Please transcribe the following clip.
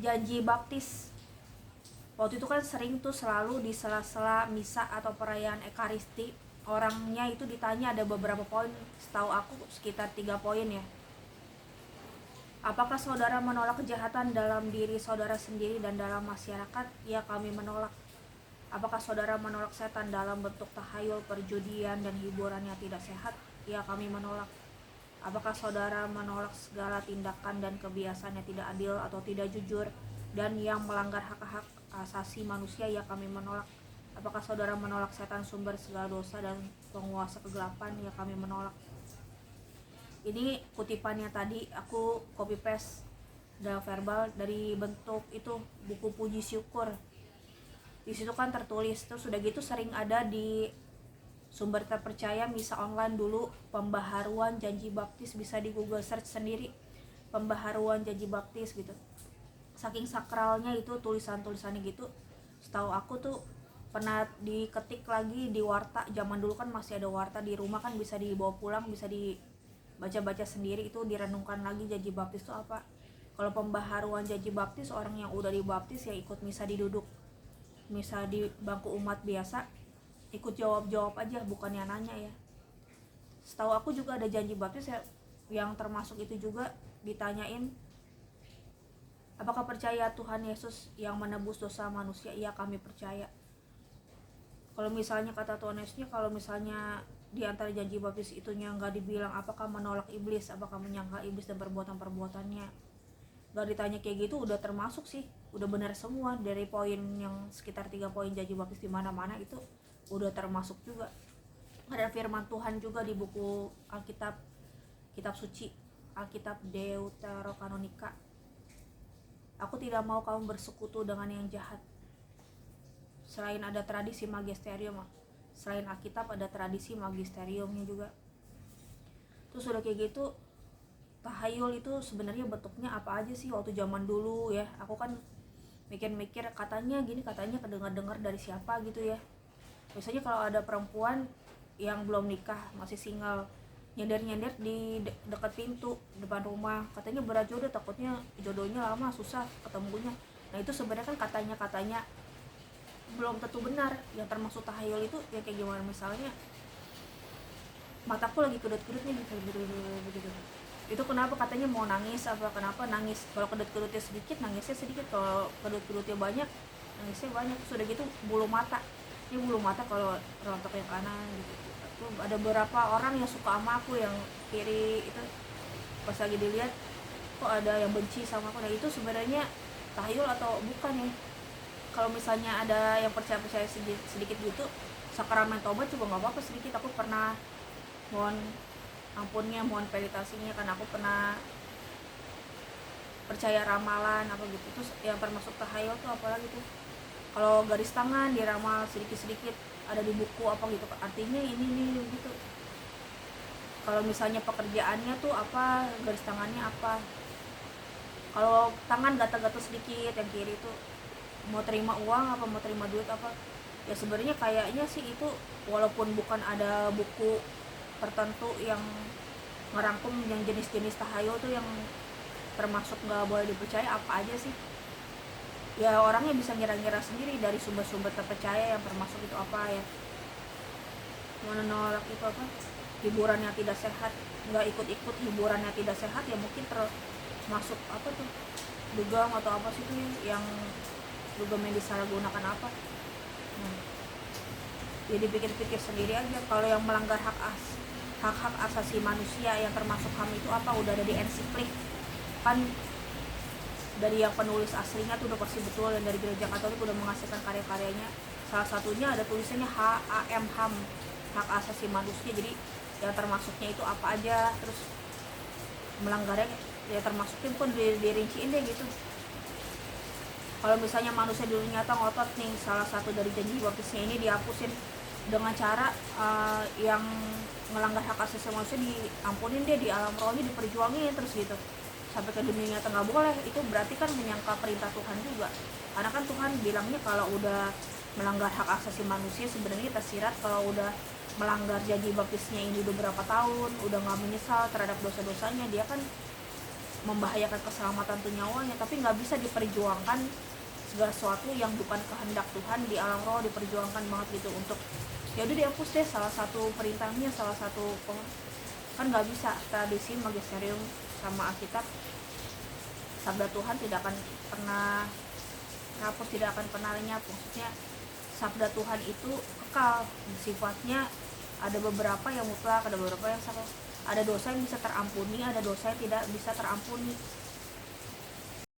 janji baptis. Waktu itu kan sering tuh selalu di sela-sela misa atau perayaan ekaristi, orangnya itu ditanya ada beberapa poin, setahu aku sekitar 3 poin ya. Apakah saudara menolak kejahatan dalam diri saudara sendiri dan dalam masyarakat? Ya, kami menolak. Apakah saudara menolak setan dalam bentuk tahayul, perjudian, dan hiburan yang tidak sehat? Ya, kami menolak. Apakah saudara menolak segala tindakan dan kebiasaan yang tidak adil atau tidak jujur dan yang melanggar hak-hak asasi manusia? Ya, kami menolak. Apakah saudara menolak setan, sumber segala dosa dan penguasa kegelapan? Ya, kami menolak. Ini kutipannya tadi aku copy paste dalam verbal dari bentuk itu buku puji syukur. Di situ kan tertulis, terus sudah gitu sering ada di sumber terpercaya misa online dulu, pembaharuan janji baptis, bisa di Google search sendiri pembaharuan janji baptis gitu. Saking sakralnya itu tulisan-tulisannya gitu, setahu aku tuh pernah diketik lagi di warta. Zaman dulu kan masih ada warta di rumah kan, bisa dibawa pulang, bisa dibaca-baca sendiri, itu direnungkan lagi janji baptis itu apa. Kalau pembaharuan janji baptis, orang yang udah dibaptis ya ikut misa diduduk misa di bangku umat biasa, ikut jawab-jawab aja, bukannya nanya ya. Setahu aku juga ada janji baptis ya, yang termasuk itu juga ditanyain, apakah percaya Tuhan Yesus yang menebus dosa manusia? Iya, kami percaya. Kalau misalnya kata Tuhan Yesusnya, kalau misalnya di antara janji baptis itunya nggak dibilang apakah menolak iblis, apakah menyangkal iblis dan perbuatan-perbuatannya, nggak ditanya kayak gitu, udah termasuk sih, udah benar semua. Dari poin yang sekitar 3 poin janji baptis di mana-mana itu udah termasuk juga. Ada firman Tuhan juga di buku Alkitab, kitab suci, Alkitab Deuterokanonika. Aku tidak mau kamu bersekutu dengan yang jahat. Selain ada tradisi magisterium, selain Alkitab ada tradisi magisteriumnya juga. Terus udah kayak gitu, tahayul itu sebenarnya bentuknya apa aja sih waktu zaman dulu ya. Aku kan mikir-mikir, katanya gini, katanya kedengar-dengar dari siapa gitu ya. Biasanya kalau ada perempuan yang belum nikah, masih single, nyender-nyender di dekat pintu depan rumah, katanya berat jodoh, takutnya jodohnya lama susah ketemunya. Nah itu sebenarnya kan katanya belum tentu benar. Yang termasuk tahayul itu ya kayak gimana, misalnya mataku lagi kedut-kedut nih gitu. Itu kenapa katanya mau nangis, apa kenapa nangis, kalau kedut-kedutnya sedikit nangisnya sedikit, kalau kedut-kedutnya banyak nangisnya banyak. Sudah gitu bulu mata, ini bulu mata kalau rontok yang kanan gitu. Ada beberapa orang yang suka sama aku yang kiri itu, pas lagi dilihat kok ada yang benci sama aku. Nah itu sebenarnya tahayul atau bukan ya. Kalau misalnya ada yang percaya sedikit gitu, sakramen tobat juga nggak apa-apa sedikit. Aku pernah mohon ampunnya, mohon peritasinya, karena aku pernah percaya ramalan apa gitu. Terus yang termasuk tahayul tuh apalagi tuh, kalau garis tangan diramal sedikit-sedikit, ada di buku apa gitu, artinya ini gitu. Kalau misalnya pekerjaannya tuh apa, garis tangannya apa. Kalau tangan gatal-gatal sedikit yang kiri tuh mau terima uang apa mau terima duit apa. Ya sebenarnya kayaknya sih itu, walaupun bukan ada buku tertentu yang ngerangkum yang jenis-jenis tahayul tuh yang termasuk nggak boleh dipercaya apa aja sih, ya orangnya bisa ngira-ngira sendiri dari sumber-sumber terpercaya yang termasuk itu apa ya. Menolak itu apa, hiburan yang tidak sehat, nggak ikut-ikut hiburan yang tidak sehat, ya mungkin termasuk apa tuh, dugem atau apa sih tuh yang dugem yang disalahgunakan apa. Jadi pikir-pikir sendiri aja. Kalau yang melanggar hak-hak asasi manusia yang termasuk HAM itu apa, udah ada di ensiklik kan, dari yang penulis aslinya tuh udah pasti betul, dan dari gereja Katolik udah menghasilkan karya-karyanya. Salah satunya ada tulisannya HAM, hak asasi manusia. Jadi yang termasuknya itu apa aja, terus melanggarnya ya termasuknya pun dirinciin deh gitu. Kalau misalnya manusia dulu nyata ngotot nih, salah satu dari janji baptisnya ini dihapusin dengan cara yang melanggar hak asasi manusia diampunin deh, di alam rohnya diperjuangin terus gitu sampai ke dunia nyata nggak boleh. Itu berarti kan menyangka perintah Tuhan juga, karena kan Tuhan bilangnya kalau udah melanggar hak asasi manusia sebenarnya tersirat. Kalau udah melanggar janji baptisnya ini udah berapa tahun, udah nggak menyesal terhadap dosa-dosanya, dia kan membahayakan keselamatan tuh nyawanya, tapi nggak bisa diperjuangkan segala sesuatu yang bukan kehendak Tuhan di alam roh, diperjuangkan banget gitu untuk ya udah dihapus deh salah satu perintahnya, salah satu kan nggak bisa. Tradisi magisterium sama Alkitab, sabda Tuhan tidak akan pernah hapus, tidak akan pernah lenyap. Maksudnya sabda Tuhan itu kekal sifatnya, ada beberapa yang mutlak, ada beberapa yang sama, ada dosa yang bisa terampuni, ada dosa yang tidak bisa terampuni.